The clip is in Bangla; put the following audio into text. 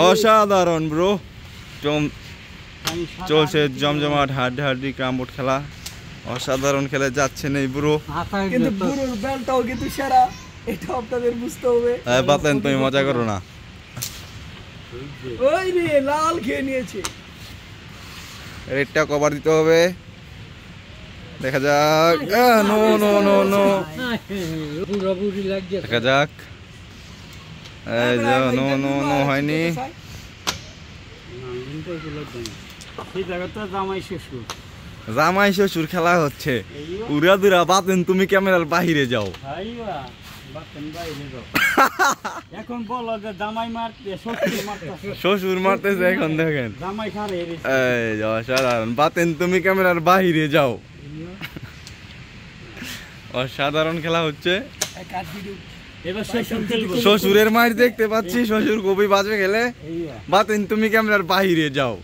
অসাধারণ ব্রো, চলছে জমজমাট হাড্ডি ক্রামবোর্ড খেলা, অসাধারণ খেলে যাচ্ছে নেই ব্রো। কিন্তু বুড়োর বেলটাও কিন্তু সেরা, এটা আপনাদের বুঝতে হবে। বাতেন তুমি মজা করো না। ওই রে লাল খেয়ে নিয়েছে, রেডটা কভার দিতে হবে, দেখা যাক। নো নো নো নো, দেখা যাক। নো নো নো হয়নি। জামাই শ্বশুর খেলা হচ্ছে, উড়া দুরা বাতেন তুমি ক্যামেরার বাহিরে যাও। এখন বলো যে জামাই মারতে শ্বশুর মারতেছে এখন, দেখেন অসাধারণ। বাতেন তুমি ক্যামেরার বাহিরে যাও। অসাধারণ খেলা হচ্ছে। শ্বশুরের মায়ের দেখতে পাচ্ছি, শ্বশুর খুবই বাজে খেলে। বাতেন তুমি ক্যামেরার বাহিরে যাও।